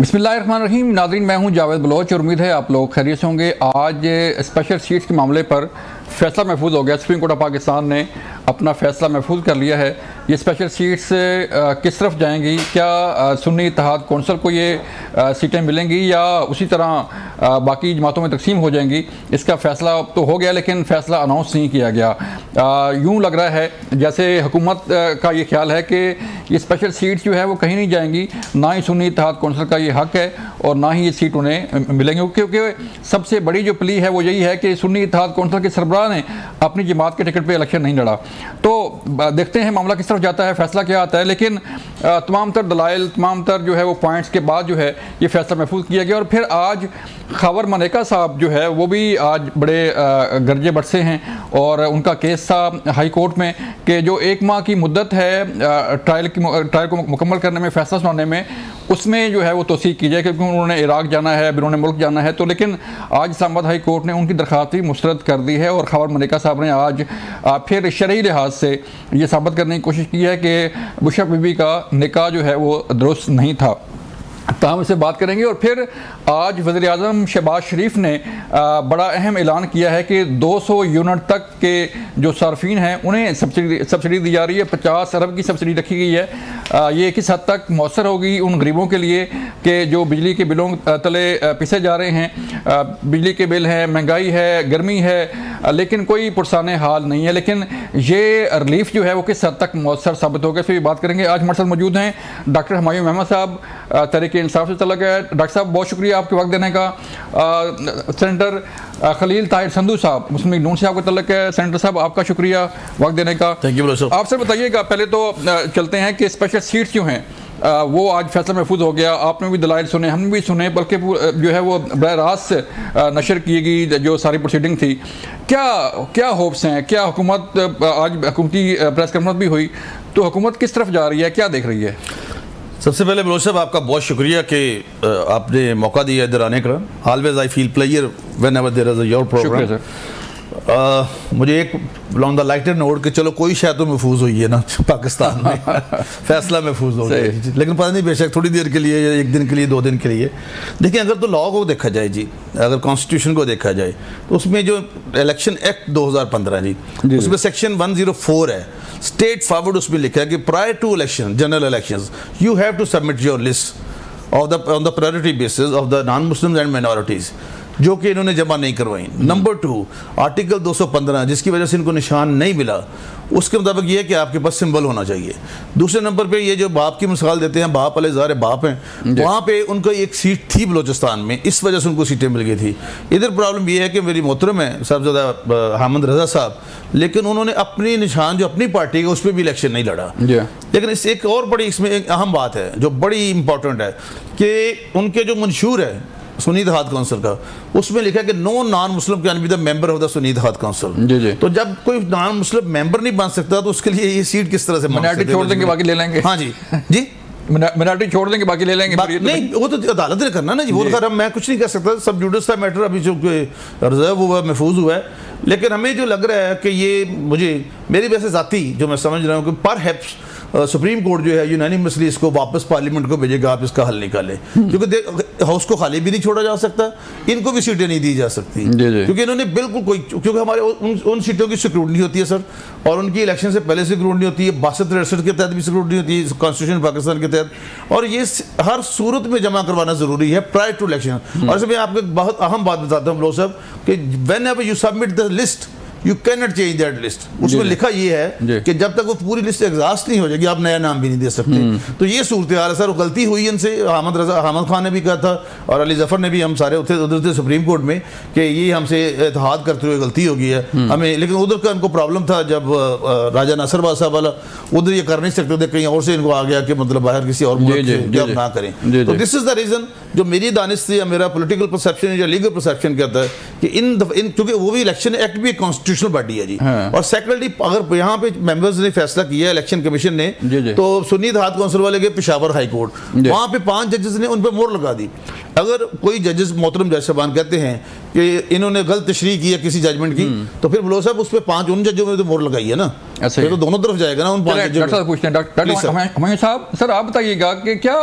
बिस्मिल्लाहिर्रहमानिर्रहीम। नाज़रीन, मैं हूं जावेद बलोच और उम्मीद है आप लोग खैरियत से होंगे। आज स्पेशल सीट्स के मामले पर फैसला महफूज हो गया। सुप्रीम कोर्ट ऑफ पाकिस्तान ने अपना फैसला महफूज कर लिया है। ये स्पेशल सीट्स किस तरफ जाएंगी? क्या सुन्नी इत्तेहाद कौंसिल को ये सीटें मिलेंगी या उसी तरह बाकी जमातों में तकसीम हो जाएंगी? इसका फ़ैसला तो हो गया लेकिन फ़ैसला अनाउंस नहीं किया गया। यूँ लग रहा है जैसे हुकूमत का ये ख्याल है कि ये स्पेशल सीट्स जो है वो कहीं नहीं जाएंगी, ना ही सुन्नी इत्तेहाद कौंसिल का ये हक़ है और ना ही ये सीट उन्हें मिलेंगे, क्योंकि सबसे बड़ी जो प्ली है वो यही है कि सुन्नी इत्तेहाद कौंसिल के सरबराह ने अपनी जमात के टिकट पे इलेक्शन नहीं लड़ा। तो देखते हैं मामला किस तरफ जाता है, फैसला क्या आता है। लेकिन तमाम तर दलाइल, तमाम तर जो है वो पॉइंट्स के बाद जो है ये फैसला महफूज किया गया। और फिर आज ख़ावर मनेका साहब जो है वो भी आज बड़े गरजे बरसे हैं और उनका केस था हाई कोर्ट में कि जो 1 माह की मुद्दत है ट्रायल को मुकम्मल करने में, फैसला सुनाने में, उसमें जो है वो तोसीक की जाए, क्योंकि उन्होंने इराक जाना है, बिरून मुल्क जाना है। तो लेकिन आज इस्लामाबाद हाई कोर्ट ने उनकी दरख्वास्त भी मुस्तरद कर दी है और ख़ावर मनेका साहब ने आज फिर शरई लिहाज से ये साबित करने की कोशिश की है कि बुशरा बीबी का निकाह जो है वो दुरुस्त नहीं था। तो हम इससे बात करेंगे। और फिर आज वज़ीर-ए-आज़म शहबाज शरीफ ने बड़ा अहम ऐलान किया है कि 200 यूनिट तक के जो सार्फिन हैं उन्हें सब्सिडी दी जा रही है। 50 अरब की सब्सिडी रखी गई है। ये किस हद तक मौसर होगी उन गरीबों के लिए कि जो बिजली के बिलों तले पिसे जा रहे हैं। बिजली के बिल हैं, महंगाई है, गर्मी है, लेकिन कोई पुरसाने हाल नहीं है। लेकिन ये रिलीफ जो है वो किस हद तक मौसर साबित होगा, इस पर भी बात करेंगे। आज हमारे साथ मौजूद हैं डॉक्टर हुमायूं महमद साहब, तहरीक इंसाफ से तलक है। डॉक्टर साहब बहुत शुक्रिया आपके वक्त देने का। सेनेटर खलील ताहिर संधू साहब, मुस्लिम लीग नून से आपका तलक है। सेनेटर साहब आपका शुक्रिया वक्त देने का। Thank you. आपसे बताइएगा, पहले तो चलते हैं कि स्पेशल सीट्स जो हैं वो आज फैसला महफूज हो गया। आपने भी दलाइल सुने, हमने भी सुने, बल्कि जो है वो बराह रास्त नशर की गई जो सारी प्रोसीडिंग थी। क्या होप्स हैं? क्या हुकूमत, आज हुकूमती प्रेस कॉन्फ्रेंस भी हुई, तो हुकूमत किस तरफ जा रही है, क्या देख रही है? सबसे पहले बलोच साहब आपका बहुत शुक्रिया कि आपने मौका दिया इधर आने का। Always I feel player whenever there is your program. मुझे एक ऑन द लाइटर नोट कि चलो कोई शायद तो महफूज हुई है ना पाकिस्तान में फैसला महफूज हो गया, लेकिन पता नहीं बेशक थोड़ी देर के लिए या 1 दिन के लिए 2 दिन के लिए। देखिए, अगर तो लॉ को देखा जाए जी, अगर कॉन्स्टिट्यूशन को देखा जाए तो उसमें जो इलेक्शन एक्ट 2015 जी उसमें सेक्शन 104 है, स्टेट फॉरवर्ड, उसमें लिखा है कि prior to election, general elections, you have to submit your list on the priority basis of the non Muslim and minorities, जो कि इन्होंने जमा नहीं करवाई। नंबर 2 आर्टिकल 215 जिसकी वजह से इनको निशान नहीं मिला, उसके मुताबिक ये है कि आपके पास सिंबल होना चाहिए। दूसरे नंबर पे ये जो बाप की मिसाल देते हैं, बाप वाले ज़ाहिर बाप हैं, वहाँ पे उनको एक सीट थी बलोचिस्तान में, इस वजह से उनको सीटें मिल गई थी। इधर प्रॉब्लम ये है कि मेरी मोहतरम है साहबजादा हामिद रज़ा साहब, लेकिन उन्होंने अपनी निशान जो अपनी पार्टी का उस पर भी इलेक्शन नहीं लड़ा। लेकिन इस एक और बड़ी इसमें एक अहम बात है जो बड़ी इंपॉर्टेंट है कि उनके जो मंशूर है सुन्नी इत्तेहाद कौंसिल का, उसमें लिखा है कि no non Muslim can be the member of the Sunni Ittehad Council. तो जब कोई नॉन मुस्लिम मेंबर नहीं बन सकता तो उसके लिए ये सीट किस तरह से मिनॉरिटी छोड़ देंगे बाकी ले लेंगे? हाँ जी जी, मिनॉरिटी छोड़ देंगे बाकी ले लेंगे? नहीं, वो तो अदालत ने करना ना जी, वो तो मैं कुछ नहीं कर सकता। सब जुडिस का मैटर अभी जो रिजर्व हुआ, महफूज हुआ है। लेकिन हमें जो लग रहा है कि ये मुझे मेरी वैसे ज़ाती जो मैं समझ रहा हूँ कि परहैप्स सुप्रीम कोर्ट जो है यूनानिमसली इसको वापस पार्लियामेंट को भेजेगा, आप इसका हल निकालें, क्योंकि हाउस को खाली भी नहीं छोड़ा जा सकता, इनको भी सीटें नहीं दी जा सकती, क्योंकि इन्होंने बिल्कुल कोई, क्योंकि हमारे उन सीटों की स्क्रूटनी होती है सर, और उनकी इलेक्शन से पहले से स्क्रूटनी होती है, 62-63 के तहत भी स्क्रूटनी होती है कॉन्स्टिट्यूशन पाकिस्तान के तहत, और ये हर सूरत में जमा करवाना जरूरी है प्रायर टू इलेक्शन। और इसमें आपको एक बहुत अहम बात बताता हूँ साहब कि when ever you submit the list you can not change that list. उसमें लिखा ये है कि जब तक वो पूरी लिस्ट एग्जॉस्ट नहीं हो जाएगी आप नया नाम भी नहीं दे सकते। तो ये सूरत हाल है सर, गलती हुई इनसे। हामिद खान ने भी कहा था और अली जफर ने भी, हम सारे उधर थे सुप्रीम कोर्ट में कि ये हमसे इत्तेहाद करते हुए गलती हो गई है हमें। लेकिन उधर का इनको प्रॉब्लम था जब राजा नासिर बादशाह वाला, उधर ये कर नहीं सकते थे, कहीं और से इनको आ गया कि मतलब बाहर किसी और मुल्क से ना करें। तो दिस इज द रीजन जो मेरी दानिश से या मेरा पॉलिटिकल परसेप्शन या लीगल परसेप्शन कहता है कि इन क्योंकि वो भी इलेक्शन एक्ट भी कॉन्स्टिट्यूशनल बॉडी है जी। और सेकेंडली अगर यहाँ पे मेंबर्स ने फैसला किया इलेक्शन कमीशन ने, तो सुन्नी इत्तेहाद कौंसिल वाले गए पेशावर हाई कोर्ट, वहाँ पे 5 जजेस ने उन पर मोहर लगा दी। अगर कोई जजेस मोहतरम जज साहबान कहते हैं कि इन्होंने गलत तशरीह की है किसी जजमेंट की, तो फिर बलोच साहब उस पर 5 उन जजों में तो मोहर लगाई है ना, ऐसे ये तो दोनों तरफ जाएगा ना उन 5 डॉक्टर साहब पूछते हैं। डॉक्टर हमायूं साहब, सर आप बताइएगा कि क्या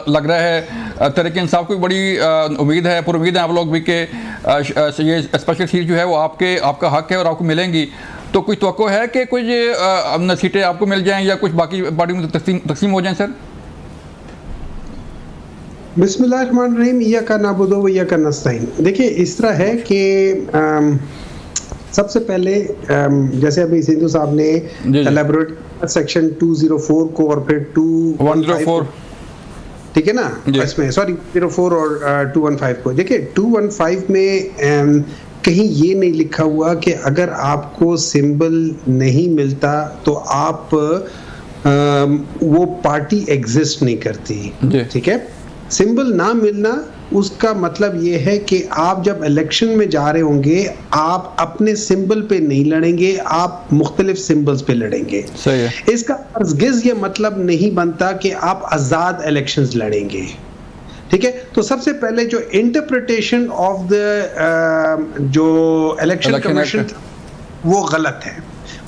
लग रहा है, तहरीक इंसाफ को बड़ी उम्मीद है, पूरी उम्मीद है आप लोग भी कि ये स्पेशल सीट जो है वो आपका हक है और आपको मिलेंगी, तो कुछ तवक्को है कि कुछ सीटें आपको मिल जाएं या कुछ बाकी पार्टी में तकसीम हो जाएं? सर बिस्मिल्लाहिर्रहमानिर्रहीम, इय्याका नअबुदु व इय्याका नस्तईन। देखिए इस तरह है कि सबसे पहले जैसे अभी सिंधु साहब ने एलैबोरेट सेक्शन 204 को और फिर 214, ठीक है ना, इसमें सॉरी 04 और 215 को। देखिए 215 में कहीं ये नहीं लिखा हुआ कि अगर आपको सिंबल नहीं मिलता तो आप वो पार्टी एग्जिस्ट नहीं करती, ठीक है। सिंबल ना मिलना उसका मतलब ये है कि आप जब इलेक्शन में जा रहे होंगे आप अपने सिंबल पे नहीं लड़ेंगे, आप मुख्तलिफ सिंबल्स पे लड़ेंगे। सही है। इसका हरगिज़ ये मतलब नहीं बनता कि आप आज़ाद इलेक्शंस लड़ेंगे, ठीक है। तो सबसे पहले जो इंटरप्रिटेशन ऑफ द जो इलेक्शन कमीशन वो गलत है,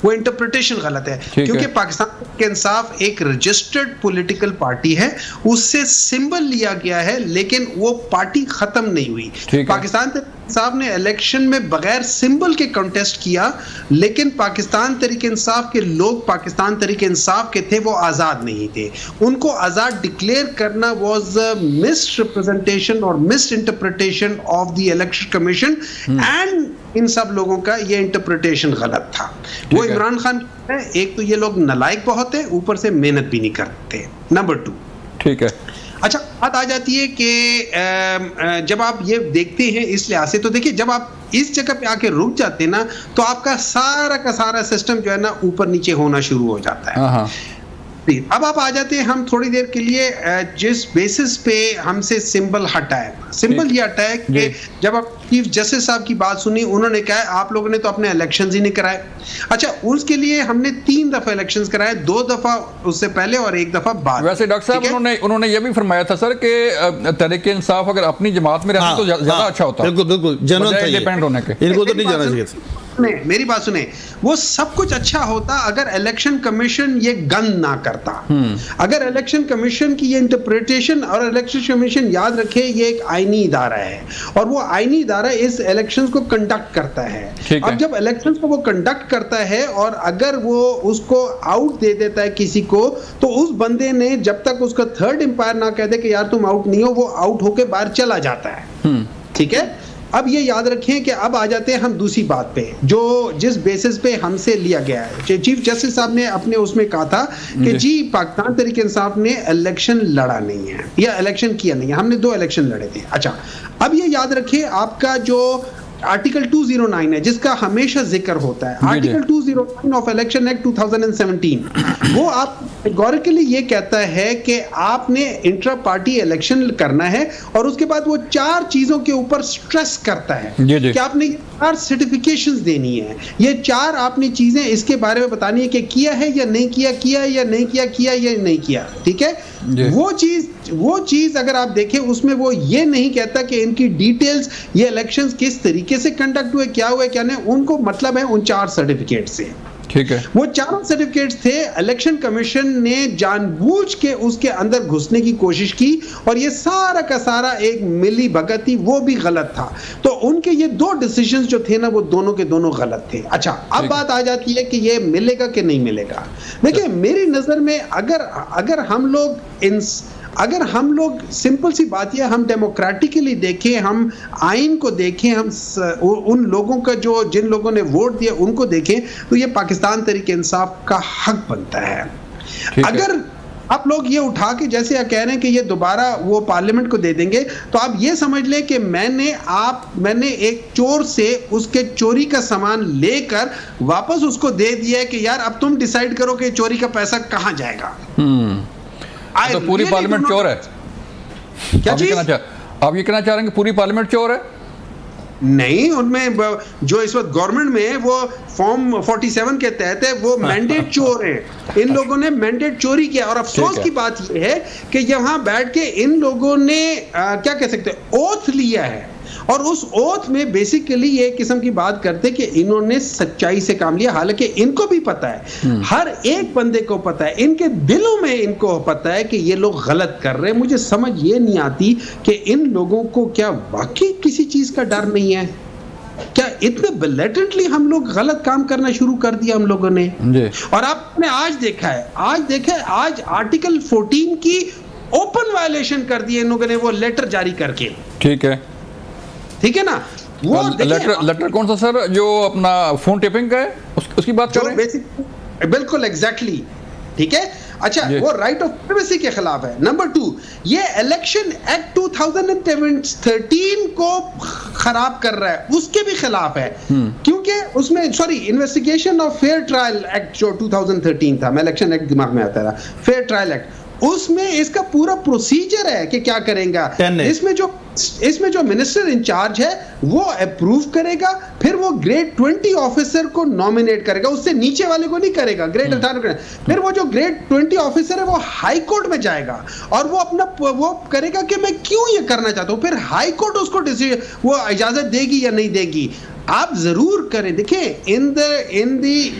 वो इंटरप्रिटेशन गलत है, क्योंकि पाकिस्तान के इंसाफ एक रजिस्टर्ड पॉलिटिकल पार्टी है, उससे सिंबल लिया गया है लेकिन वो पार्टी खत्म नहीं हुई। पाकिस्तान के इंसाफ ने इलेक्शन में बगैर सिंबल के कंटेस्ट किया, लेकिन पाकिस्तान तहरीक इंसाफ के लोग पाकिस्तान तहरीक इंसाफ के थे, वो आज़ाद नहीं थे। उनको आज़ाद डिक्लेयर करना वाज मिस रिप्रेजेंटेशन और miss interpretation of the election commission and in सब लोगों का ये इंटरप्रिटेशन गलत था। वो इमरान खान है, एक तो ये लोग नलायक बहुत है, ऊपर से मेहनत भी नहीं करते। नंबर 2, ठीक है। अच्छा, बात आ जाती है कि जब आप ये देखते हैं इस लिहाज से, तो देखिए जब आप इस जगह पे आके रुक जाते हैं ना तो आपका सारा का सारा सिस्टम जो है ना ऊपर नीचे होना शुरू हो जाता है। अब आप आ जाते हैं, हम थोड़ी देर के लिए जिस बेसिस पे हमसे सिंबल हटा है, सिंबल ये हटा है कि जब आप चीफ जस्टिस साहब की बात सुनी, उन्होंने कहा आप लोगों ने तो अपने इलेक्शंस ही नहीं कराए। अच्छा, उसके लिए हमने 3 दफा इलेक्शंस कराए, 2 दफा उससे पहले और 1 दफा बाद। वैसे डॉक्टर साहब उन्होंने ये भी फरमाया था सर कि तहरीक इंसाफ अगर अपनी जमात में रहती तो ज्यादा अच्छा होता। बिल्कुल बिल्कुल, इंडिपेंडेंट होने के इनको तो नहीं जाना चाहिए। मेरी बात सुने, वो सब कुछ अच्छा होता अगर इलेक्शन कमीशन ये गंद ना करता। अगर इलेक्शन कमीशन की ये इंटरप्रिटेशन, और इलेक्शन कमीशन याद रखे ये एक आईनी इदारा है और वो आईनी इदारा इस इलेक्शंस को कंडक्ट करता है। अब जब इलेक्शंस को वो कंडक्ट करता है और अगर वो उसको आउट दे देता है किसी को, तो उस बंदे ने जब तक उसका थर्ड एम्पायर ना कह दे कि यार तुम आउट नहीं हो, वो आउट होके बाहर चला जाता है, ठीक है। अब ये याद रखें कि अब आ जाते हैं हम दूसरी बात पे, जो जिस बेसिस पे हमसे लिया गया है। चीफ जस्टिस साहब ने अपने उसमें कहा था कि जी पाकिस्तान तहरीक इंसाफ ने इलेक्शन लड़ा नहीं है या इलेक्शन किया नहीं है, हमने 2 इलेक्शन लड़े थे। अच्छा, अब ये याद रखिए आपका जो आर्टिकल 209 है जिसका हमेशा जिक्र होता है, आर्टिकल 209 ऑफ इलेक्शन एक्ट 2017, वो आप कैटेगोरिकली ये कहता है कि आपने इंट्रा पार्टी इलेक्शन करना है और उसके बाद वो 4 चीजों के ऊपर स्ट्रेस करता है कि आपने 4 सर्टिफिकेशंस देनी है, ये 4 आपने चीजें इसके बारे में बतानी है कि किया है या नहीं किया, किया है या नहीं किया, किया या नहीं किया, ठीक है। वो चीज अगर आप देखें उसमें वो ये नहीं कहता कि इनकी डिटेल्स, ये इलेक्शंस किस तरीके से कंडक्ट हुए, क्या हुए क्या नहीं, उनको मतलब है उन 4 सर्टिफिकेट से, ठीक है। वो 4 सर्टिफिकेट्स थे, इलेक्शन कमीशन ने जानबूझ के उसके अंदर घुसने की कोशिश की और ये सारा का सारा एक मिली भगत थी, वो भी गलत था। तो उनके ये 2 डिसीजंस जो थे ना वो दोनों के दोनों गलत थे। अच्छा, अब बात आ जाती है कि ये मिलेगा कि नहीं मिलेगा। देखिए मेरी नजर में अगर हम लोग सिंपल सी बात यह, हम डेमोक्रेटिकली देखें, हम आइन को देखें, हम उन लोगों का जो जिन लोगों ने वोट दिया उनको देखें, तो ये पाकिस्तान तहरीक इंसाफ का हक बनता है। अगर आप लोग ये उठा के जैसे आप कह रहे हैं कि ये दोबारा वो पार्लियामेंट को दे देंगे, तो आप ये समझ लें कि मैंने एक चोर से उसके चोरी का सामान लेकर वापस उसको दे दिया है कि यार अब तुम डिसाइड करो कि चोरी का पैसा कहां जाएगा। तो पूरी पार्लियामेंट चोर है? क्या चीज? आप ये कहना चाह रहे हैं कि पूरी पार्लियामेंट चोर है? नहीं, उनमें जो इस वक्त गवर्नमेंट में है वो फॉर्म 47 के तहत है, वो मैंडेट चोर है। इन लोगों ने मैंडेट चोरी किया और अफसोस की बात यह है कि यहाँ बैठ के इन लोगों ने क्या कह सकते हैं, ओथ लिया है और उस ओथ में बेसिकली ये किस्म की बात करते कि इन्होंने सच्चाई से काम लिया, हालांकि इनको भी पता है, हर एक बंदे को पता है, इनके दिलों में इनको पता है कि ये लोग गलत कर रहे हैं। मुझे समझ ये नहीं आती कि इन लोगों को क्या वाकई किसी चीज का डर नहीं है? क्या इतने ब्लेटेंटली हम लोग गलत काम करना शुरू कर दिया हम लोगों ने? और आपने आज देखा है, आज आर्टिकल 14 की ओपन वायलेशन कर दी इन लोगों ने, वो लेटर जारी करके। ठीक है ना? वो लेटर कौन सा सर, जो अपना फोन टेपिंग का है उसकी बात कर रहे हैं? बिल्कुल एग्जैक्टली, ठीक है। अच्छा, वो राइट ऑफ प्राइवेसी के खिलाफ है। नंबर 2, ये इलेक्शन एक्ट 2013 को खराब कर रहा है, उसके भी खिलाफ है, क्योंकि उसमें investigation of fair trial act जो 2013 था, मैं इलेक्शन एक्ट दिमाग में आता था, फेयर ट्रायल एक्ट, उसमें इसका पूरा प्रोसीजर है कि क्या करेगा। इसमें जो मिनिस्टर इंचार्ज है वो अप्रूव करेगा, फिर वो ग्रेड 20 ऑफिसर को नॉमिनेट करेगा, उससे नीचे वाले को नहीं करेगा, ग्रेड 18 करेगा। फिर वो जो ग्रेड 20 ऑफिसर है वो हाई कोर्ट में जाएगा और वो अपना वो करेगा कि मैं क्यों ये करना चाहता हूं, फिर हाई कोर्ट उसको वो इजाजत देगी या नहीं देगी। आप जरूर करें, देखें, in the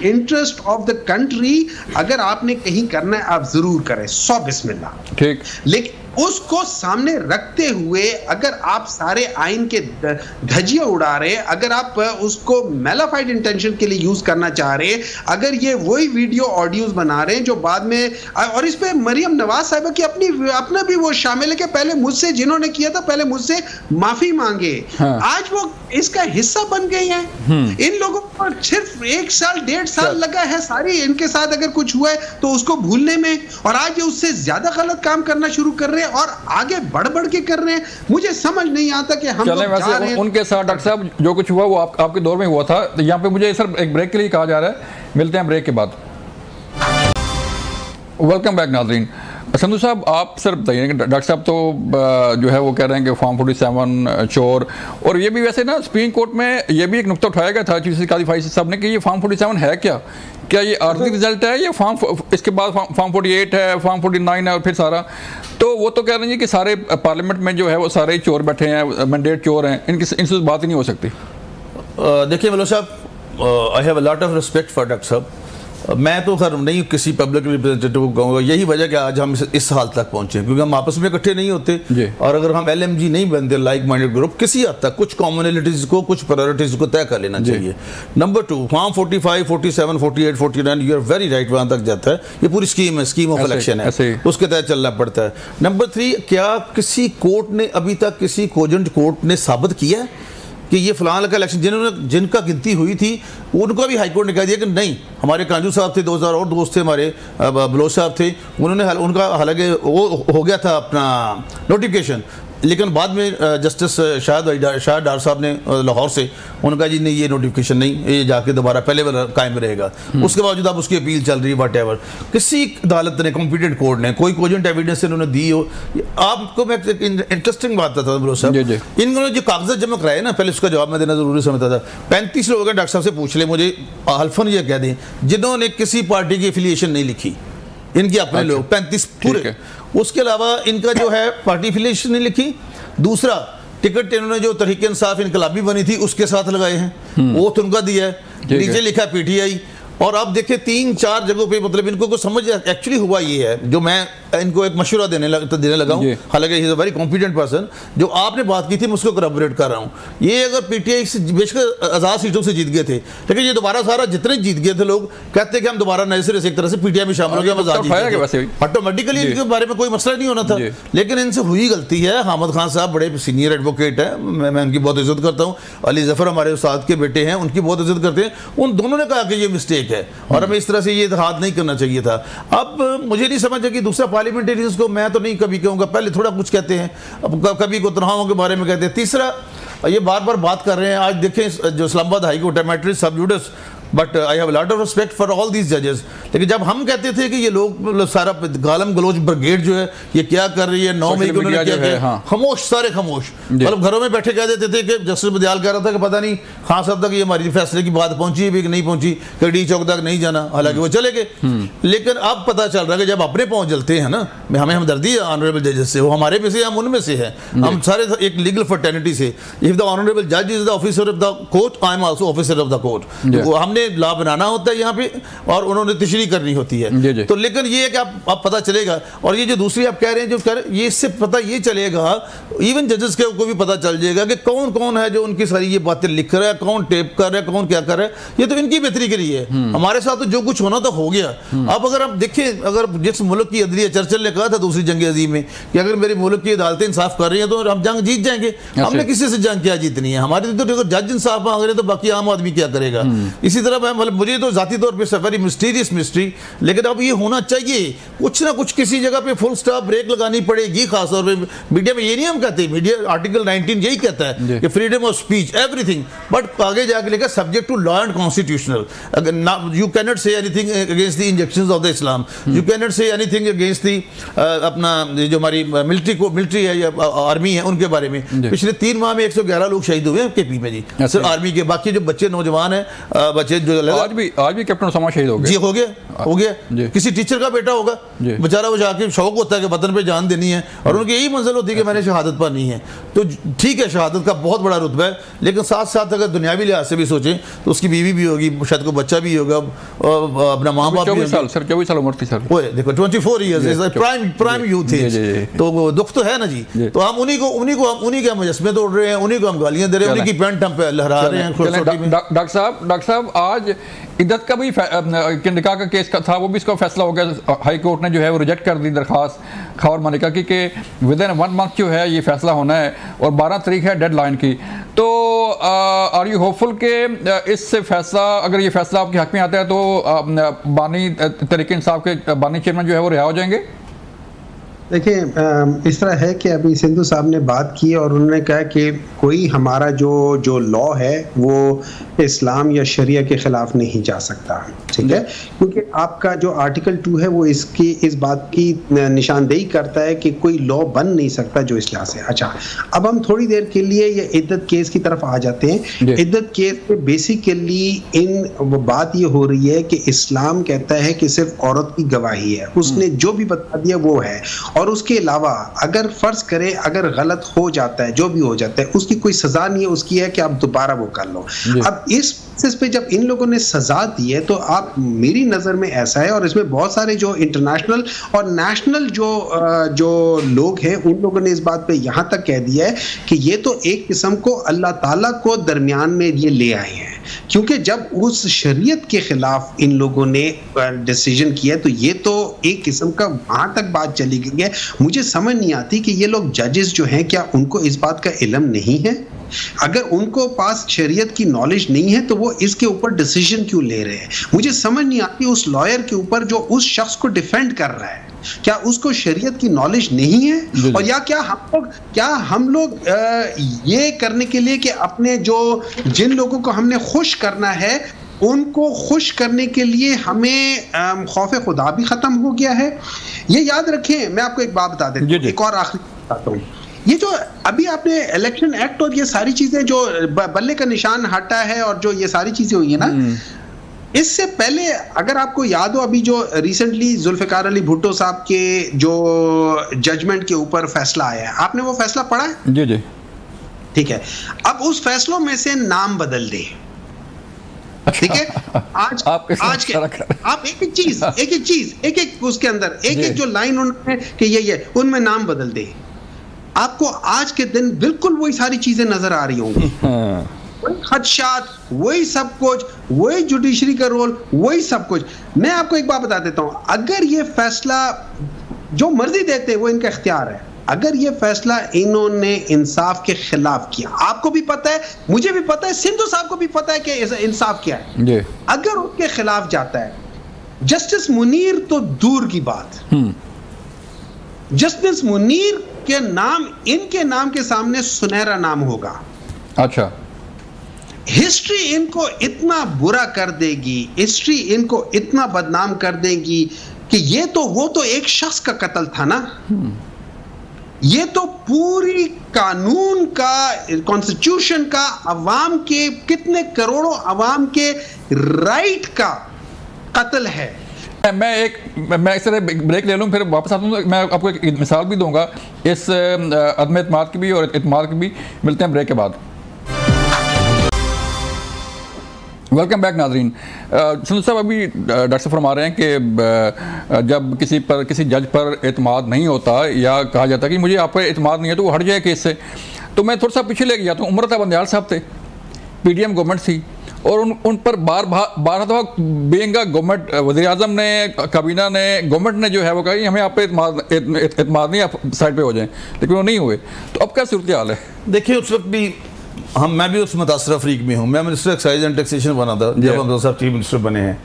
interest of the country, अगर आपने कहीं करना है आप जरूर करें, 100 बिस्मिल्लाह, ठीक। लेकिन उसको सामने रखते हुए अगर आप सारे आइन के धज्जियां उड़ा रहे, अगर आप उसको मेलाफाइड इंटेंशन के लिए यूज करना चाह रहे, अगर ये वही वीडियो ऑडियोज बना रहे हैं जो बाद में, और इस पे मरियम नवाज साहिबा की अपना भी वो शामिल है कि पहले मुझसे जिन्होंने किया था पहले मुझसे माफी मांगे। हाँ। आज वो इसका हिस्सा बन गए हैं। इन लोगों को सिर्फ 1 साल 1.5 साल लगा है सारी इनके साथ अगर कुछ हुआ है तो उसको भूलने में, और आज ये उससे ज्यादा गलत काम करना शुरू कर रहे हैं और आगे बढ़ के कर रहे हैं। मुझे समझ नहीं आता कि हम लोग जा रहे हैं उनके साथ। डॉक्टर साहब, जो कुछ हुआ वो आपके दौर में हुआ था। यहाँ पे मुझे सर एक ब्रेक के लिए कहा जा रहा है, मिलते हैं ब्रेक के बाद। वेलकम बैक नाज़रीन। संधू साहब, आप सर बताइए कि डॉक्टर साहब तो जो है वो कह रहे हैं कि फॉर्म 47 चोर, और ये भी वैसे ना सुप्रीम कोर्ट में ये भी एक नुक्ता उठाया गया था चीफ जस्टिस काजी फाइज़ साहब ने कि ये फॉर्म 47 है क्या ये आर्थिक रिजल्ट है, ये इसके बाद फॉर्म 48 है, फॉर्म 49 है और फिर सारा, तो वो तो कह रहे हैं कि सारे पार्लियामेंट में जो है वो सारे चोर बैठे हैं, मैंडेट चोर हैं, इनसे बात ही नहीं हो सकती। देखिए मलो साहब, I have a lot of respect for doctor साहब। मैं तो खैर नहीं किसी पब्लिक रिप्रेजेंटेटिव को कहूँगा, यही वजह कि आज हम इस हाल तक पहुँचे, क्योंकि हम आपस में इकट्ठे नहीं होते, और अगर हम LMG नहीं बनते, लाइक माइंडेड ग्रुप, किसी हद तक कुछ कॉमनलिटीज़ को, कुछ प्रायोरिटीज़ को तय कर लेना चाहिए। Number 2, form 45, 47, 48, 49, you are very right, वहाँ तक जाता है, ये पूरी स्कीम है, स्कीम ऑफ इलेक्शन है, उसके तहत चलना पड़ता है। नंबर 3, क्या किसी कोर्ट ने अभी तक, किसी कोजेंट कोर्ट ने साबित किया है कि ये फलान का इलेक्शन जिनका गिनती हुई थी उनको भी हाईकोर्ट ने कह दिया कि नहीं, हमारे कांजू साहब थे, 2000 और दोस्त थे हमारे, बलोच साहब थे, उनका हालांकि वो हो गया था अपना नोटिफिकेशन, लेकिन बाद में जस्टिस शाहद डार साहब ने लाहौर से उनका जी नहीं, ये नोटिफिकेशन नहीं, ये जाके दोबारा पहले कायम रहेगा। उसके बावजूद अब उसकी अपील चल रही है, वट एवर, किसी अदालत ने, कॉम्पिटेंट कोर्ट ने कोई कोजेंट एविडेंस इन्होंने दी हो। आपको मैं इंटरेस्टिंग बात बताता हूँ साहब, इन्होंने जो कागजात जमा कराए ना, पहले उसका जवाब मैं देना जरूरी समझता था। 35 लोग डॉक्टर साहब से पूछ ले, मुझे हल्फन ये कह दें जिन्होंने किसी पार्टी की एफिलिएशन नहीं लिखी, इनके अपने लोग 35 पूरे, उसके अलावा इनका जो है पार्टी एफिलिएशन नहीं लिखी। दूसरा, टिकट इन्होंने जो तहरीक इंसाफ इनकलाबी बनी थी उसके साथ लगाए हैं, वो तो उनका दिया है, नीचे लिखा PTI। और आप देखें 3-4 जगहों पे, मतलब इनको को समझ एक्चुअली हुआ ये है, जो मैं इनको एक मशवरा देने लगा हूँ, हालांकि he is a very competent person, जो आपने बात की थी मैं उसको करबोरेट कर रहा हूँ। ये अगर PTI से बेशक आज़ाद सीटों से जीत गए थे, लेकिन ये दोबारा सारा जितने जीत गए थे लोग कहते हैं कि हम दोबारा नए सिरे से एक तरह से PTI में शामिल हो गए, ऑटोमेटिकली इनके बारे में कोई मसला नहीं होना था। लेकिन इनसे हुई गलती है। हामिद खान साहब बड़े सीनियर एडवोकेट हैं, मैं उनकी बहुत इज्जत करता हूँ, अली जफर हमारे उस्ताद के बेटे हैं, उनकी बहुत इज्जत करते हैं। उन दोनों ने कहा कि ये मिस्टेक है और हमें इस तरह से ये इत्तेहाद नहीं करना चाहिए था। अब मुझे नहीं समझ कि दूसरा पार्लियामेंटेरियंस को मैं तो नहीं कभी कहूँगा, पहले थोड़ा कुछ कहते हैं, अब कभी को तनख्वाहों के बारे में कहते हैं। तीसरा, ये बार बार बात कर रहे हैं, आज देखें जो इस्लामाबाद हाई कोर्ट है, मैट्रिक सब जुडिस but I have lot of respect for all these जजेस। लेकिन जब हम कहते थे कि ये लोग मतलब सारा गालम गलोच ब्रिगेड जो है ये क्या कर रही है, 9 मई को उन्होंने क्या किया, खामोश, सारे खामोश, मतलब घरों में बैठे कह देते थे कि जस्टिस बदियाल कह रहा था कि पता नहीं खान साहब तक ये हमारी फैसले की बात पहुंची भी कि नहीं पहुंची, कि डी चौक तक नहीं जाना, हालांकि वो चले गए। लेकिन अब पता चल रहा है कि जब अपने पहुंच जलते हैं ना, हमें हमदर्दी है ऑनरेबल जजेस से, वो हमारे में से, हम उनमें से हैं, हम सारे एक लीगल फर्टर्निटी से। इफ द ऑनरेबल जज is the officer of the court, I am also officer of the court. हमने लॉ बनाना होता है यहाँ पे और उन्होंने तशरीह करनी होती है। तो लेकिन ये है कि आप पता चलेगा, और ये जो दूसरी आप कह रहे हैं जो कह रहे हैं, ये इससे पता ये चलेगा, इवन जजेस को भी पता चल जाएगा कि कौन कौन है जो उनकी सारी ये बातें लिख रहा है, कौन टेप कर रहा है, कौन क्या कर रहा है। ये तो इनकी बेहतरी के लिए है, हमारे साथ तो जो कुछ होना तो हो गया। अब अगर आप देखें, अगर जिस मुल्क की अदलिया, चर्चिल ने कहा था दूसरी जंग अजीम में कि अगर मेरे मुल्क की अदालतें इंसाफ कर रही हैं तो हम जंग जीत जाएंगे। हमने किसी से जंग क्या जीतनी है, हमारी तो जज इंसाफ मांग रहे हैं तो बाकी आम आदमी क्या करेगा। इसी तरह मैं मतलब मुझे तो जाती तौर पर वेरी मिस्टीरियस मिस्ट्री, लेकिन अब ये होना चाहिए कुछ ना कुछ, किसी जगह पे फुल स्टॉप ब्रेक लगानी पड़ेगी। खासतौर पर मीडिया में ये नहीं हम कहते, मीडिया आर्टिकल 19 यही कहता है कि freedom of speech everything, but आगे जाके लिखा subject to law and constitutional. You can not say anything against the injections of the Islam, you can not say anything against the अपना जो हमारी मिलिट्री है या आर्मी है उनके बारे में। पिछले 3 माह में 111 लोग शहीद हुए केपी में जी, सिर्फ आर्मी के। बाकी जो बच्चे नौजवान हैं, बच्चे जो आज भी कैप्टन उसामा शहीद हो गए जी, हो गया किसी टीचर का बेटा होगा बेचारा, वो जाके शौक होता है कि वतन पे जान देनी है और उनकी यही मंजिल होती है कि मैंने शहादत पानी है। तो ठीक है, शहादत का बहुत बड़ा रुतबा है, लेकिन साथ साथ अगर दुनियावी लिहाज से भी सोचें तो उसकी बीवी भी होगी, शायद को बच्चा भी होगा, अपना माँ बाप भी। 24 साल उम्र थी सर, देखो 24 ईयर्स प्राइम यूथ एज, तो दुख तो है ना जी। तो हम उन्हीं के मुजस्मे तोड़ रहे हैं, उन्हीं को हम गालियां दे रहे हैं, उन्हीं की पैंट हम पे लहरा रहे हैं। डॉक्टर साहब आज इद्दत का भी निकाह का केस था, वो भी इसका फैसला हो गया। हाई कोर्ट ने जो है वो रिजेक्ट कर दी दरखास्त खबर मलिका की कि विदिन 1 मंथ जो है ये फैसला होना है और 12 तारीख है डेडलाइन की। तो आर यू होपफुल के इससे फैसला, अगर ये फैसला आपके हक में आता है तो बानी तहरीक इंसाफ के बानी चेयरमैन जो है वो रिहा हो जाएंगे? देखिए, इस तरह है कि अभी सिंधु साहब ने बात की और उन्होंने कहा कि कोई हमारा जो लॉ है वो इस्लाम या शरिया के खिलाफ नहीं जा सकता, ठीक है, क्योंकि आपका जो आर्टिकल 2 है वो इस बात की निशानदेही करता है कि कोई लॉ बन नहीं सकता जो इस लिहाज से। अच्छा, अब हम थोड़ी देर के लिए ये इद्दत केस की तरफ आ जाते हैं। इद्दत केस में बेसिकली बात ये हो रही है कि इस्लाम कहता है कि सिर्फ औरत की गवाही है, उसने जो भी बता दिया वो है, और उसके अलावा अगर फर्ज करें अगर गलत हो जाता है, जो भी हो जाता है, उसकी कोई सजा नहीं है, उसकी है कि आप दोबारा वो कर लो। अब इस पे जब इन लोगों ने सजा दी है तो आप, मेरी नजर में ऐसा है, और इसमें बहुत सारे जो इंटरनेशनल और नेशनल जो लोग हैं उन लोगों ने इस बात पे यहां तक कह दिया है कि ये तो एक किस्म को अल्लाह ताला को दरमियान में ये ले आए हैं, क्योंकि जब उस शरीयत के खिलाफ इन लोगों ने डिसीजन किया तो ये तो एक किस्म का वहां तक बात चली गई है। मुझे समझ नहीं आती कि ये लोग जजेस जो हैं क्या उनको इस बात का इल्म नहीं है? अगर उनको पास शरीयत की नॉलेज नहीं है तो वो इसके ऊपर डिसीजन क्यों ले रहे हैं? मुझे समझ नहीं आती उस लॉयर के ऊपर जो उस शख्स को डिफेंड कर रहा है, क्या उसको शरीयत की नॉलेज नहीं है? और या क्या हम लोग ये करने के लिए कि अपने जिन लोगों को हमने खुश करना है उनको खुश करने के लिए हमें खौफ खुदा भी खत्म हो गया है? ये याद रखें। मैं आपको एक बात बता देता हूं, एक और आखिरी बताता हूं। ये जो अभी आपने इलेक्शन एक्ट और ये सारी चीजें जो बल्ले का निशान हटा है और जो ये सारी चीजें हुई है ना, इससे पहले अगर आपको याद हो, अभी जो रिसेंटली जुल्फिकार अली भुट्टो साहब के जो जजमेंट के ऊपर फैसला आया है, आपने वो फैसला पढ़ा है? जी जी, ठीक है। अब उस फैसलों में से नाम बदल दे, ठीक है? आज आप एक एक उसके अंदर एक जो लाइन उन्होंने कि ये उनमें नाम बदल दे, आपको आज के दिन बिल्कुल वही सारी चीजें नजर आ रही होंगी। वही खदशात, वही सब कुछ, वही जुडिशरी का रोल, वही सब कुछ। मैं आपको एक बात बता देता हूं, अगर ये फैसला जो मर्जी देते वो इनका इख्तियार है, अगर ये फैसला इन्होंने इंसाफ के खिलाफ किया, आपको भी पता है, मुझे भी पता है, सिंधु साहब को भी पता है कि इंसाफ क्या है, अगर उनके खिलाफ जाता है, जस्टिस मुनीर तो दूर की बात, जस्टिस मुनीर के नाम, इनके नाम के सामने सुनहरा नाम होगा। अच्छा, हिस्ट्री इनको इतना बुरा कर देगी, हिस्ट्री इनको इतना बदनाम कर देगी कि ये तो वो तो एक शख्स का कत्ल था ना, ये तो पूरी कानून का, कॉन्स्टिट्यूशन का, अवाम के कितने करोड़ों अवाम के राइट का कत्ल है। मैं इस तरह ब्रेक ले लूँ, फिर वापस आता हूँ। मैं आपको एक मिसाल भी दूंगा इस अदम एतमाद की भी और एतमाद की भी। मिलते हैं ब्रेक के बाद। वेलकम बैक नाजरीन। सुन साहब, अभी डॉक्टर साहब फरमा रहे हैं कि जब किसी जज पर एतमाद नहीं होता या कहा जाता कि मुझे आप पर एतमाद नहीं है तो वो हट जाए केस से, तो मैं थोड़ा सा पीछे ले गया तो उमर बंदयाल साहब थे, PDM गवर्नमेंट थी और उन पर बारह दफ़ा बेंगा गवर्नमेंट, वज़ीर आज़म ने, काबीना ने, गवर्नमेंट ने जो है वो कहा हमें आप पे एतमाद नहीं, आप साइड पे हो जाएं, लेकिन वो नहीं हुए। तो अब क्या सूरत हाल है? देखिए, उस वक्त भी मैं भी उस मुतासरा अफरीक में हूँ। मैं मिनिस्टर एक्साइज एंड टैक्सेशन बना था जब हम साहब चीफ मिनिस्टर बने हैं,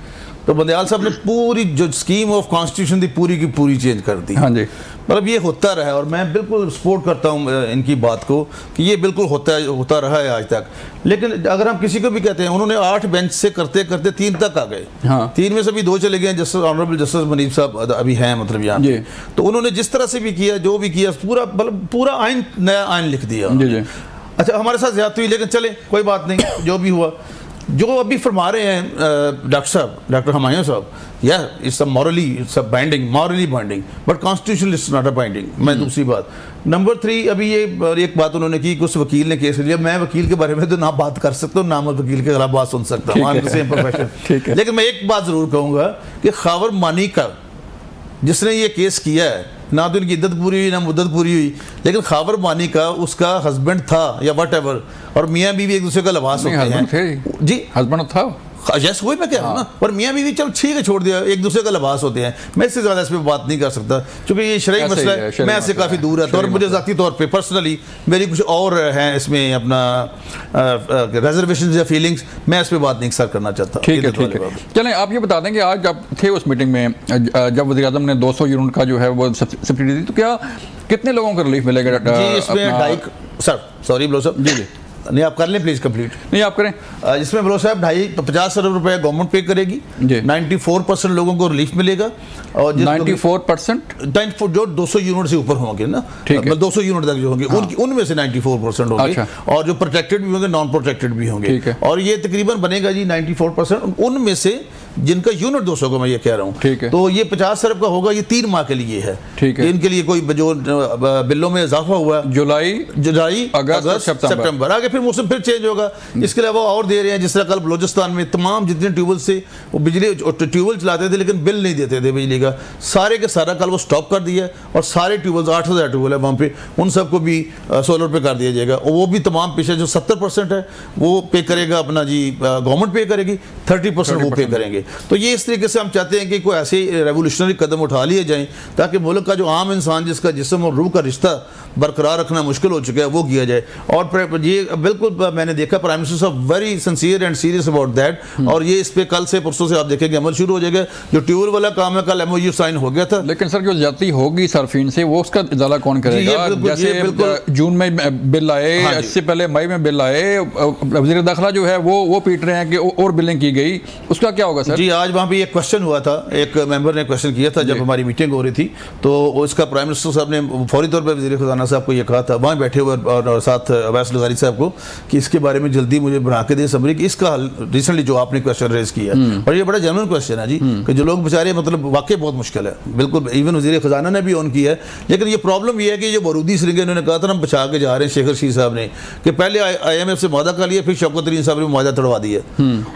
तो बंदयाल साहब ने पूरी जो स्कीम ऑफ कॉन्स्टिट्यूशन थी पूरी की पूरी चेंज कर दी। हाँ जी, मतलब ये होता रहा है और मैं बिल्कुल सपोर्ट करता हूँ इनकी बात को कि ये बिल्कुल होता रहा है आज तक। लेकिन अगर हम किसी को भी कहते हैं, उन्होंने 8 बेंच से करते करते 3 तक आ गए। हाँ। 3 में से भी 2 चले गए। जस्टिस ऑनरेबल जस्टिस मनीब साहब अभी हैं मतलब यहाँ पे, तो उन्होंने जिस तरह से भी किया, जो भी किया, पूरा आइन, नया आइन लिख दिया। अच्छा, हमारे साथ ज्यादा हुई, लेकिन चले कोई बात नहीं, जो भी हुआ। जो अभी फरमा रहे हैं डॉक्टर हुमायूं साहब, it's morally binding but constitutional it's not a binding. मैं दूसरी बात, नंबर 3, अभी ये एक बात उन्होंने की कि उस वकील ने केस लिया। मैं वकील के बारे में तो ना बात कर सकता हूँ, ना मैं वकील के खिलाफ बात सुन सकता हूँ, लेकिन मैं एक बात जरूर कहूँगा कि खावर मानी का जिसने ये केस किया है, ना तो इनकी इद्दत पूरी हुई ना मुद्दत पूरी हुई, लेकिन खावर मानी का उसका हस्बैंड था या वट एवर, और मियाँ बीवी एक दूसरे का लिबास होते हैं। जी, हस्बैंड था, जैसे वही मैं कह रहा हूँ ना, और मियाँ बीवी चलो ठीक है, छोड़ दिया, एक दूसरे का लिबास होते हैं। मैं इससे ज़्यादा इस पर बात नहीं कर सकता क्योंकि ये शरई मसला है, मैं इससे काफ़ी दूर रहता हूँ। और मुझे ज़ाती तौर पे पर्सनली मेरी कुछ और हैं इसमें अपना रिजर्वेशन या फीलिंग्स, मैं इस पर बात नहीं करना चाहता। ठीक है। चलें, आप ये बता दें कि आज जब थे उस मीटिंग में, जब वज़ीर आज़म ने 200 यूनिट का जो है वो सब्सिडी दी, तो क्या कितने लोगों को रिलीफ मिलेगा? जी, नहीं, आप कर लें प्लीज कंप्लीट। नहीं, आप करें। इसमें बलो साहब 50 अरब रुपए गवर्नमेंट पे करेगी, 94% लोगों को रिलीफ मिलेगा। और 94% जो 200 यूनिट से ऊपर होंगे ना, 200 यूनिट तक जो होंगे, उनमें से 94% होंगे। और जो प्रोटेक्टेड भी होंगे, नॉन प्रोटेक्टेड भी होंगे। और ये तकरीबन बनेगा जी 94% उनमें से जिनका यूनिट 200 का मैं ये कह रहा हूँ। तो ये 50 अरब का होगा, ये 3 माह के लिए है। इनके लिए कोई जो बिलों में इजाफा हुआ, जुलाई अगस्त सितंबर, आगे फिर मौसम फिर चेंज होगा। इसके अलावा और दे रहे हैं, जिस तरह कल बलोचिस्तान में तमाम जितने ट्यूबवेल से वो बिजली ट्यूबवेल चलाते थे लेकिन बिल नहीं देते थे बिजली का, सारे के सारा कल वो स्टॉप कर दिया और सारे ट्यूबवेल 8000 ट्यूबवेल है वहाँ पे, उन सबको भी सोलर पे कर दिया जाएगा। और वो भी तमाम पीछे जो 70% है वो पे करेगा अपना जी, गवर्नमेंट पे करेगी, 30% वो पे करेंगे। तो ये इस तरीके से हम चाहते हैं कि कोई ऐसे रेवोल्यूशनरी कदम उठा लिए जाएं ताकि मुल्क का जो आम इंसान जिसका जिस्म और रूह का रिश्ता बरकरार रखना मुश्किल हो चुका है वो किया जाए। और ये बिल्कुल मैंने देखा प्राइम मिनिस्टर साहब very sincere and serious about that, और ये इस पे कल से परसों से आप देखेंगे अमल शुरू हो जाएगा। जो ट्यूबवेल वाला काम है, कल MOU साइन हो गया था, लेकिन सर जो ज्यादा होगी सरफीन से वो उसका इजाला कौन करेगा? जैसे जून में बिल आए, इससे पहले मई में बिल आए, वज़ीर दाखिला जो है वो पीट रहे हैं कि और बिलिंग की गई, उसका क्या होगा सर? जी, आज वहाँ पे एक क्वेश्चन हुआ था, एक मेंबर ने क्वेश्चन किया था जब हमारी मीटिंग हो रही थी, तो इसका प्राइम मिनिस्टर साहब ने फौरी तौर पर वज़ीर खजाना साहब को ये कहा था, वहाँ बैठे हुए और साथ अवैस लज़ारी साहब को, कि इसके बारे में जल्दी मुझे बना के दे समरी कि इसका रिसेंटली जो आपने क्वेश्चन रेज किया, और ये बड़ा जेन्युइन क्वेश्चन है जी, कि जो लोग बेचारे मतलब वाकई बहुत मुश्किल है, बिल्कुल इवन वज़ीर खजाना ने भी ऑन किया है। लेकिन ये प्रॉब्लम ये है कि ये बारूदी सिरंगे इन्होंने कहा था, हम बचा के जा रहे हैं, शेखर शीह साहब ने, कि पहले IMF से मुआहदा कर लिया, फिर शौकत तरीन साहब ने मुआहदा तोड़वा दिया।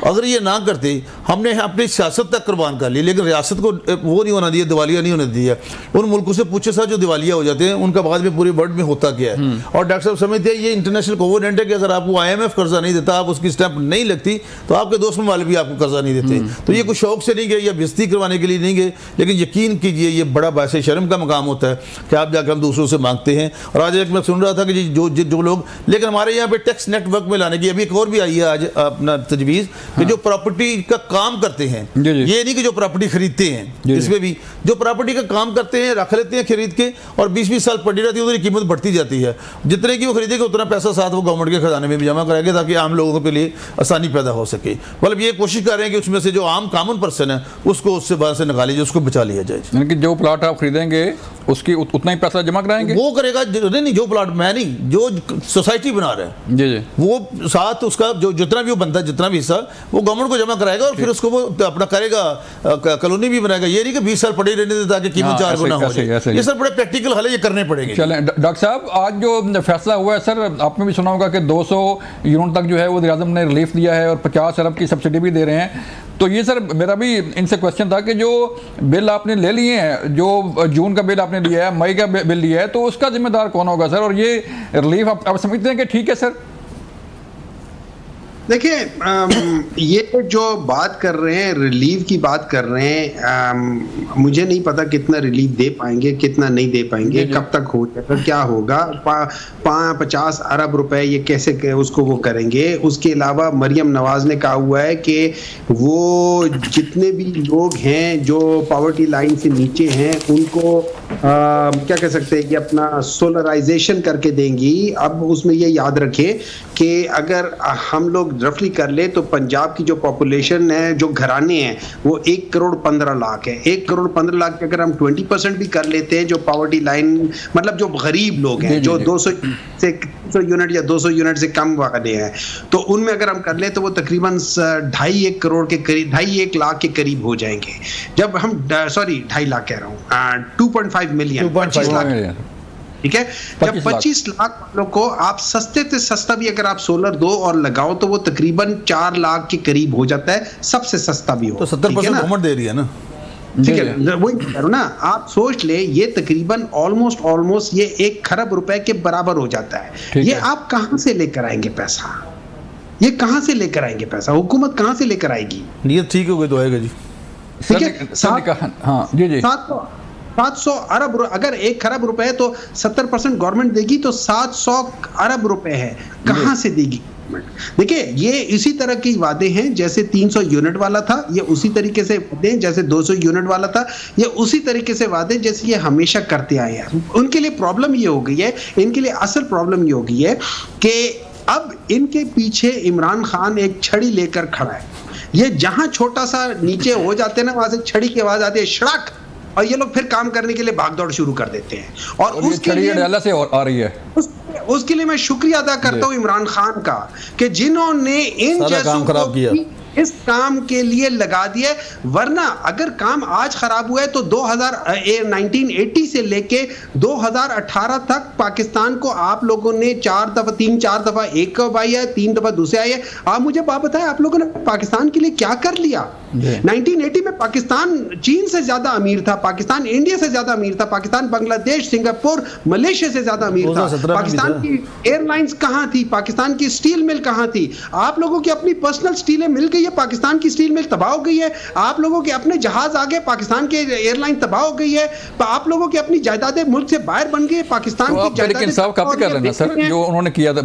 अगर ये ना करते, हमने अपनी सियासत तक कुर्बान कर ली, लेकिन रियासत को वो नहीं होना दिया, दिवालिया नहीं होने दिया। उन मुल्कों से पूछे साहब जो दिवालिया हो जाते हैं, उनका बाद में पूरे वर्ल्ड में होता क्या है। और डॉक्टर साहब समझते हैं ये इंटरनेशनल कोवेनेंट है कि अगर आपको IMF कर्जा नहीं देता, आप उसकी स्टैंप नहीं लगती, तो आपके दोस्त ममालिक भी आपको कर्जा नहीं देते। तो ये कुछ शौक से नहीं गए या बेइज्जती करवाने के लिए नहीं गए, लेकिन यकीन कीजिए ये बड़ा बायस शर्म का मकाम होता है कि आप जाकर हम दूसरों से मांगते हैं। और आज एक मैं सुन रहा था कि जो लोग, लेकिन हमारे यहाँ पे टैक्स नेटवर्क में लाने की अभी एक और भी आई है आज अपना तजवीज़, कि जो प्रॉपर्टी का काम करते हैं, ये नहीं कि जो प्रॉपर्टी खरीदते हैं, इसमें भी जो प्रॉपर्टी का काम करते हैं रख लेते हैं खरीद के, और 20-20 साल पड़ी रहती है, उधर कीमत बढ़ती जाती है, जितने की वो खरीदेगा उतना पैसा साथ वो गवर्नमेंट गवर्नमेंट के खजाने में भी जमा कराएंगे ताकि आम लोगों के लिए आसानी पैदा हो सके। मतलब ये कोशिश कर रहे हैं कि उसमें से जो आम कॉमन पर्सन है उसको उससे बाहर से निकाली जाए, उसको बचा लिया जाए। यानी कि जो प्लाट आप खरीदेंगे उसकी उतना ही पैसा जमा कराएंगे, वो करेगा। नहीं, जो प्लाट मैं नहीं, जो सोसाइटी बना रहा है जी जी, वो साथ उसका जो जितना भी वो बनता है, जितना भी हिस्सा वो गवर्नमेंट को जमा कराएगा और फिर उसको वो अपना करेगा, कॉलोनी भी बनाएगा। ये नहीं कि 20 साल पड़े रहने देता कि कीमत 4 गुना हो जाए। ये सर बड़े प्रैक्टिकल हल है, ये करने पड़ेंगे। चलें डॉक्टर साहब, आज जो फैसला हुआ है सर, आपने भी सुना होगा कि 200 यूनिट तक जो है वज़ीर आज़म ने रिलीफ दिया है और 50 अरब की सब्सिडी भी दे रहे हैं। तो ये सर मेरा भी इनसे क्वेश्चन था कि जो बिल आपने ले लिए हैं, जो जून का बिल आपने लिया है, मई का बिल लिया है, तो उसका जिम्मेदार कौन होगा सर? और ये रिलीफ आप समझते हैं कि ठीक है सर? देखिए, ये जो बात कर रहे हैं, रिलीफ की बात कर रहे हैं, मुझे नहीं पता कितना रिलीफ दे पाएंगे, कितना नहीं दे पाएंगे, कब तक हो जाएगा, क्या होगा। 50 अरब रुपए ये कैसे उसको वो करेंगे। उसके अलावा मरियम नवाज ने कहा हुआ है कि वो जितने भी लोग हैं जो पॉवर्टी लाइन से नीचे हैं उनको क्या कह सकते हैं कि अपना सोलराइजेशन करके देंगी। अब उसमें ये याद रखें कि अगर हम लोग रफली कर ले तो पंजाब की जो पॉपुलेशन है, जो घराने हैं, वो 1 करोड़ 15 लाख है। 1 करोड़ 15 लाख के अगर हम 20% भी कर लेते हैं, जो पॉवर्टी लाइन मतलब जो गरीब लोग हैं, जो 200 यूनिट या 200 यूनिट से कम वाले हैं, तो उनमें अगर हम कर ले तो वो तकरीबन 2.5 करोड़ के करीब, 2.5 लाख के करीब हो जाएंगे। जब हम 2.5 लाख कह रहा हूँ, 2.5 मिलियन, 25 लाख, ठीक है। जब 25 लाख वालों को आप सस्ते से सस्ता भी अगर आप सोलर दो और लगाओ तो वो तकरीबन 4 लाख के करीब हो जाता है, सबसे सस्ता भी हो। तो 70% गवर्नमेंट दे रही है ना, ठीक है, वही करो ना। आप सोच ले, ये तकरीबन ऑलमोस्ट ये 1 खरब रुपए के बराबर हो जाता है। ये आप कहां से लेकर आएंगे पैसा? ये कहां से लेकर आएंगे पैसा? हुकूमत कहां से लेकर आएगी? नीयत ठीक हो गई तो आएगा जी। ठीक है, हाँ जी जी, 700 अरब, अगर 1 खरब रुपए है तो 70% गवर्नमेंट देगी, तो 700 अरब रुपए है, कहां से देगी गवर्नमेंट? देखिए, ये इसी तरह के वादे हैं जैसे 300 यूनिट वाला था, ये उसी तरीके से वादे, जैसे 200 यूनिट वाला था, ये उसी तरीके से वादे जैसे ये हमेशा करते आए हैं। उनके लिए प्रॉब्लम ये हो गई है, इनके लिए असल प्रॉब्लम ये हो गई है कि अब इनके पीछे इमरान खान एक छड़ी लेकर खड़ा है। ये जहां छोटा सा नीचे हो जाते हैं ना, वहां से छड़ी की आवाज आती है, शड़क, और ये लोग फिर काम करने के लिए भागदौड़ शुरू कर देते हैं। और उसके लिए से आ रही है, उसके लिए मैं शुक्रिया अदा करता हूं इमरान खान का कि जिन्होंने इन जैसों को इस काम के लिए लगा दिया। वरना अगर काम आज खराब हुआ है तो 1980 से लेके 2018 तक पाकिस्तान को आप लोगों ने 3-4 दफा एक कब आई है, 3 दफा दूसरे आई है। आप मुझे बात बताएं, आप लोगों ने पाकिस्तान के लिए क्या कर लिया? 1980 में पाकिस्तान चीन से ज्यादा अमीर था, पाकिस्तान इंडिया से ज्यादा अमीर था, पाकिस्तान बांग्लादेश, सिंगापुर, मलेशिया से ज्यादा अमीर था। पाकिस्तान की एयरलाइंस कहां थी? पाकिस्तान की स्टील मिल कहां थी? आप लोगों की अपनी पर्सनल स्टीलें मिल गई है, पाकिस्तान की स्टील मिल तबाह हो गई है। आप लोगों के अपने जहाज आ गए, पाकिस्तान के एयरलाइन तबाह हो गई है। आप लोगों की अपनी जायदादें मुल्क से बाहर बन गई है, पाकिस्तान की जायदादें। इंसाफ कॉपी कर लेना सर, जो उन्होंने किया था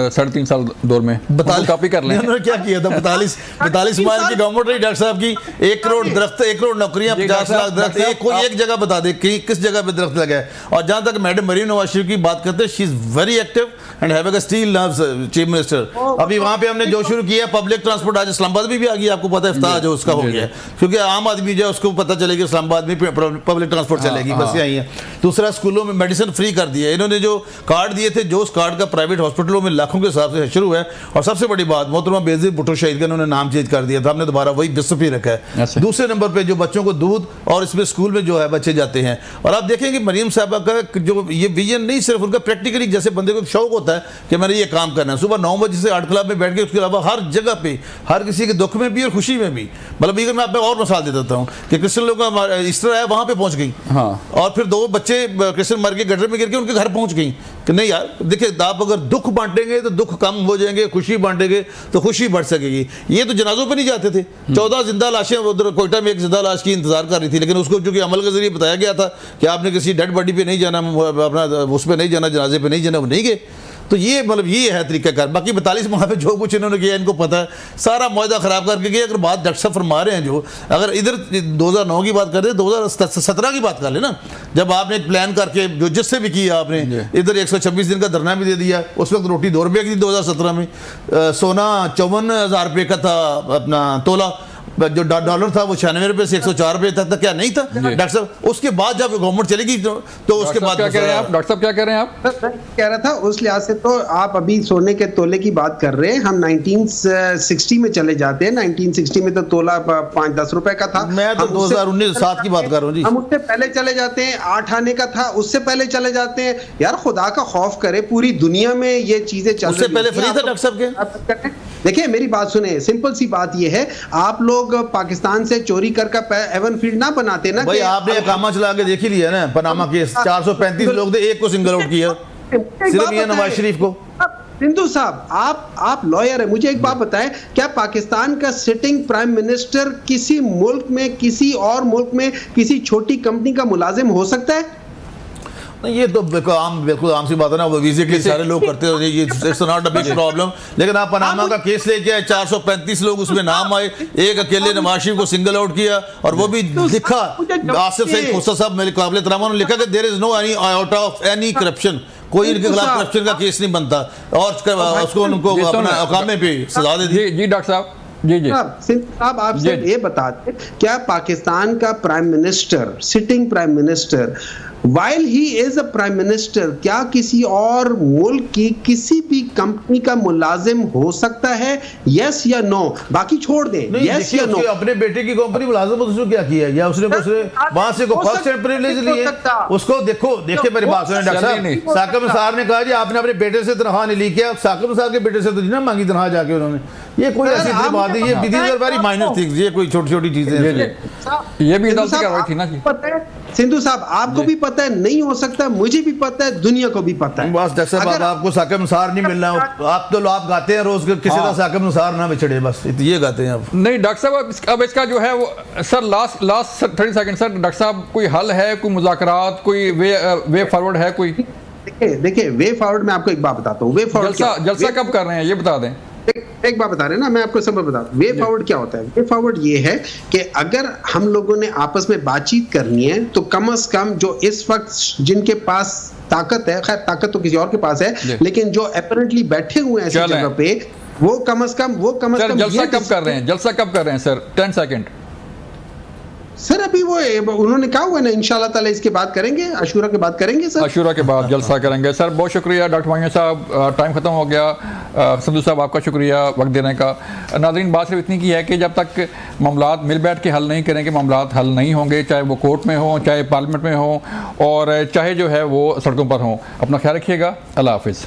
3.5 साल दौर में, कॉपी कर लें। उन्होंने क्या किया था? 42 माइल की गवर्नमेंट रही डॉक्टर साहब की, 1 करोड़ दरख्त, 1 करोड़ नौकरियां, 50 लाख दरख्त, कोई एक जगह बता दे कि किस जगह पे दरख्त लगा है। और जहां तक मैडम मरीम नवाज शरीफ की बात करते हैं, she is very active and having a steel nerves, chief minister. अभी वहां पे हमने जो शुरू किया पब्लिक ट्रांसपोर्ट, आज इस्लामाबाद में भी आ गया, आपको पता है, इफ्ताह जो उसका हो गया, क्योंकि आम आदमी जो है उसको पता चलेगा इस्लामाबाद में पब्लिक ट्रांसपोर्ट चलेगी, बस यही है। दूसरा, स्कूलों में मेडिसिन फ्री कर दिया। इन्होंने जो कार्ड दिए थे, जो उस कार्ड का प्राइवेट हॉस्पिटलों में लाखों के हिसाब से शुरू है। और सबसे बड़ी बात, मोहतरमा बेनज़ीर भुट्टो शहीद का उन्होंने नाम चेंज कर दिया था, हमने दोबारा वही बिस्फी रखा है। दूसरे नंबर पे जो बच्चों को दूध और इसमें स्कूल में जो है बच्चे जाते हैं। और आप देखेंगे मरीम साहबा का जो ये विजन नहीं सिर्फ उनका, प्रैक्टिकली जैसे बंदे को शौक होता है कि मैंने ये काम करना है, सुबह 9 बजे से आर्ट क्लब में बैठ के, उसके अलावा हर जगह पे, हर किसी के दुख में भी और खुशी में भी। मतलब ये मैं आपको और मिसाल दे देता हूँ कि क्रिश्चियन लोग इस तरह है, वहाँ पे पहुँच गई। और फिर 2 बच्चे क्रिश्चियन मर के गड्ढे में गिर के उनके घर पहुँच गई कि नहीं यार, देखिए आप अगर दुख बांटेंगे तो दुख कम हो जाएंगे, खुशी बांटेंगे तो खुशी बढ़ सकेगी। ये तो जनाजों पर नहीं जाते थे। 14 जिंदा लाशें उधर कोयटा में एक जिंदा लाश की इंतजार कर रही थी, लेकिन उसको चूंकि अमल के जरिए बताया गया था कि आपने किसी डेड बॉडी पे नहीं जाना, अपना उस पर नहीं जाना, जनाजे पे नहीं जाना, वो नहीं गए। तो ये मतलब ये है तरीकाकार। बाकी 42 माह पे जो कुछ इन्होंने किया इनको पता है, सारा मुआहदा ख़राब करके गया। अगर बात डॉक्टर साहब फरमा रहे हैं जो, अगर इधर 2009 की बात कर रहे हैं, 2017 की बात कर लेना, जब आपने एक प्लान करके जो जिससे भी किया आपने, इधर 126 दिन का धरना भी दे दिया। उस वक्त रोटी 2 रुपये की थी 2017 में, सोना 54,000 रुपये का था अपना तोला, जो डॉलर था वो 96 रुपये से 104 रुपये तक क्या नहीं था डॉक्टर साहब। उसके बाद जब गवर्नमेंट चलेगी तो उसके बाद क्या कह रहे हैं आप डॉक्टर साहब, क्या कह रहे हैं आप? कह रहा था उस लिहाज से तो आप अभी सोने के तोले की बात कर रहे हैं, हम 1960 में चले जाते हैं। 1960 में तो तोला 5-10 रुपए का था। मैं तो 2019-7 की बात कर रहा हूँ जी। हम उससे पहले चले जाते हैं, 8 आने का था, उससे पहले चले जाते हैं। यार खुदा का खौफ करे, पूरी दुनिया में ये चीजें चल रही हैं। उससे पहले फ्री था डॉक्टर साहब के। देखिए मेरी बात सुने, सिंपल सी बात ये है, आप लोग पाकिस्तान से चोरी करके एवन फील्ड ना बनाते ना। भाई आपने कामा चला के देख ही लिया ना, पनामा केस 435 लोग थे, एक को सिंगल आउट किया सिर्फ ये नवाज शरीफ को। सिंधु साहब आप लॉयर है, मुझे एक बात बताएं, क्या पाकिस्तान का सिटिंग प्राइम मिनिस्टर किसी मुल्क में, किसी और मुल्क में किसी छोटी कंपनी का मुलाजिम हो सकता है? ये तो बिल्कुल आम सी बात है ना, वो वीजे के लिए सारे लोग करते हैं, ये it's not a big problem. लेकिन आप पनामा का केस लेके आए, 435 लोग उसमें नाम आए, एक अकेले नवाज शरीफ को सिंगल आउट किया, और वो भी लिखा आसिफ सईद खोसा साहब मेरे काबिल तराम ने लिखा कि there is no any out of any corruption, कोई इनके खिलाफ करप्शन का केस नहीं बनता, और उसको उनको अपना अकामे पे सजा दे दी। जी डॉक्टर साहब, जी साहब आपसे ये बताते, क्या पाकिस्तान का prime minister, sitting prime minister, while he is a prime minister, क्या किसी और मुल्क की किसी भी कंपनी का मुलाजिम हो सकता है? यस या नो? बाकी छोड़ दें, यस या नो। अपने बेटे की कंपनी मुलाजिम उसने क्या किया, या उसने वहां से को फर्स्ट प्रिविलेज लिए उसको देखिए मेरी बात सुने डॉक्टर साहब, साकिब निसार ने कहा जी आपने अपने बेटे से तनख्वाह नहीं ली, क्या साकिब निसार के बेटे से तो नहीं ना मांगी तनख्वाह जाके उन्होंने? ये कोई ऐसी बात है, ये these are very minor things, ये कोई छोटी-छोटी चीजें हैं। ये भी अदालत की कार्रवाई थी ना जी। सिंधु साहब आपको भी पता है नहीं हो सकता, मुझे भी पता है, दुनिया को भी पता है। बस डॉक्टर साहब आपको साकिब निसार नहीं मिलना, आप गाते हैं रोज किसी का साकिब निसार ना बिछड़े, बस ये गाते हैं आप। नहीं डॉक्टर साहब, अब इसका जो है वो sir last 30 second sir, doctor साहब कोई हल है, कोई मुज़ाकरात, कोई वे फॉरवर्ड है कोई? देखिए वे फॉरवर्ड मैं आपको एक बात बताता हूँ। वे फॉरवर्ड जलसा कब कर रहे हैं ये बता दें। एक बात बता रहे हैं ना, मैं आपको सब बता दूं। वे फॉरवर्ड क्या होता है? वे फॉरवर्ड ये है कि अगर हम लोगों ने आपस में बातचीत करनी है तो कम से कम जो इस वक्त जिनके पास ताकत है, खैर ताकत तो किसी और के पास है, लेकिन जो अपरेंटली बैठे हुए हैं ऐसी जगह पे, वो कम से कम जलसा कब कर रहे हैं? जलसा कब कर रहे हैं सर? 10 second sir. अभी वो उन्होंने कहा हुआ ना, इंशाल्लाह ताला इसके बाद करेंगे, अशूरा के बाद करेंगे सर, अशूरा के बाद जलसा करेंगे। सर बहुत शुक्रिया डॉक्टर मांगिया साहब, टाइम ख़त्म हो गया। संधू साहब आपका शुक्रिया वक्त देने का। नाज़रीन बात सिर्फ इतनी की है कि जब तक मामलात मिल बैठ के हल नहीं करेंगे, मामलात हल नहीं होंगे, चाहे वो कोर्ट में हो, चाहे पार्लियामेंट में हो, और चाहे जो है वो सड़कों पर हों। अपना ख्याल रखिएगा। अल्लाह हाफिज़।